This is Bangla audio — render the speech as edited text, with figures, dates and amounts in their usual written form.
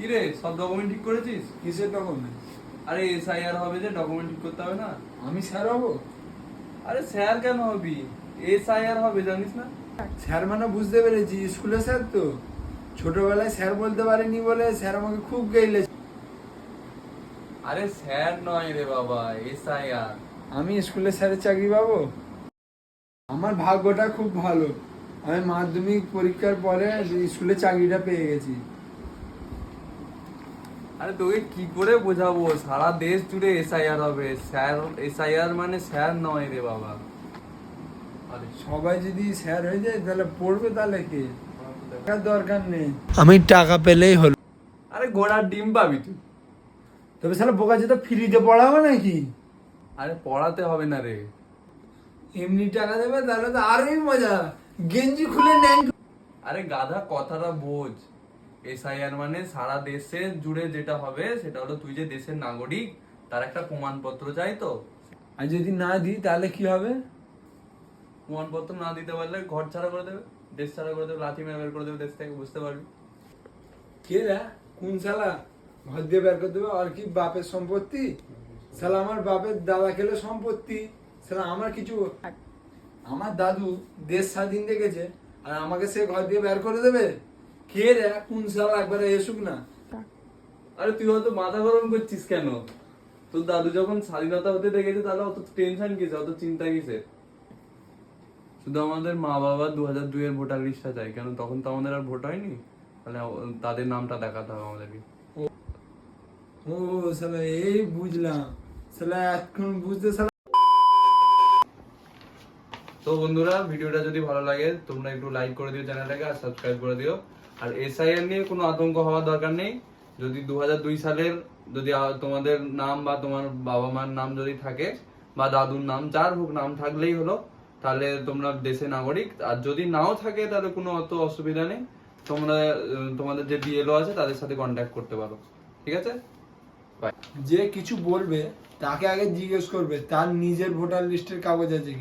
কি রে, সব ডকুমেন্ট ঠিক করেছিস? কিসের ডকুমেন্ট? আরে এসআইআর হবে যে, ডকুমেন্ট ঠিক করতে হবে না? আমি স্যার হবো? আরে স্যার কেন হবি? এসআইআর হবে, জানিস না? স্যার মানে বুঝতে পেরেছি, স্কুলে স্যার তো। ছোটবেলায় স্যার বলতে পারিনি বলে স্যার আমাকে খুব গেইলেছে। আরে স্যার নয় রে বাবা, এসআইআর। আমি স্কুলে স্যারের চাকরি পাবো? আমার ভাগ্যটা খুব ভালো, আমি মাধ্যমিক পরীক্ষার পরে স্কুলে চাকরিটা পেয়ে গেছি। আরে তোকে কি করে বোঝাবো, সারা দেশ জুড়ে এসআইআর হবে। স্যার, এসআইআর মানে স্যার নয় রে বাবা। আরে সবাই যদি স্যার হয়ে যায় তাহলে পড়বে তাহলে কে? টাকার দরকার নেই, আমি টাকা পেলেই হলো। আরে ঘোড়ার ডিম পাবি তুই। তবে শালা বোকা যেটা ফ্রিতে পড়াবো নাকি? আরে পড়াতে হবে না রে। এমনি টাকা দেবে তাহলে তো আরোই মজা, গেঞ্জি খুলে নেন। আরে গাধা, কথাটা বোঝ। এসআইআর মানে সারা দেশে জুড়ে যেটা হবে সেটা হলো, তুই যে দেশের নাগরিক তার একটা প্রমাণপত্র চাই তো। আর যদি না দিই তাহলে কি হবে? প্রমাণপত্র না দিতে পারলে ঘর ছাড়া করে দেবে, দেশ ছাড়া করে দেবে, লাথি মেরে বের করে দেবে দেশ থেকে, বুঝতে পারবি? কে রে? কোন শালা ঘর দিয়ে বের করে দেবে? আর কি বাপের সম্পত্তি? শালা আমার বাপের দাদা খেলে সম্পত্তি, শালা আমার কিছু। আমার দাদু দেশ স্বাধীন দেখেছে আর আমাকে সে ঘর দিয়ে বের করে দেবে? কে রে? কোন শালা একবারে এসুক না। আরে তুই হয়তো মাথা গরম করছিস কেন? তোর দাদু যখন স্বাধীনতা হতে দেখেছে তাহলে অত টেনশন কিসে, অত চিন্তা কিসে? শুধু আমাদের মা বাবা 2002 এর ভোটার লিস্টটা চাই, কেন তখন তো আমাদের আর ভোট হয়নি, তাহলে তাদের নামটা দেখাতে হবে আমাদেরকে। ও শালা এই বুঝলাম, শালা এখন বুঝতে শালা। তো বন্ধুরা, ভিডিওটা যদি ভালো লাগে তোমরা একটু লাইক করে দিও চ্যানেলটাকে, আর সাবস্ক্রাইব করে দিও। আর এসআইআর নিয়ে কোনো আতঙ্ক হওয়ার দরকার নেই। যদি 2002 সালের যদি তোমাদের নাম বা তোমার বাবা মার নাম যদি থাকে, বা দাদুর নাম, যার হোক নাম থাকলেই হলো, তাহলে তোমরা দেশের নাগরিক। আর যদি নাও থাকে তাহলে কোনো অত অসুবিধা নেই, তোমরা তোমাদের যে বিএলও আছে তাদের সাথে কন্ট্যাক্ট করতে পারো। ঠিক আছে, বাই। যে কিছু বলবে তাকে আগে জিজ্ঞেস করবে তার নিজের ভোটার লিস্টের কাগজ আছে কি।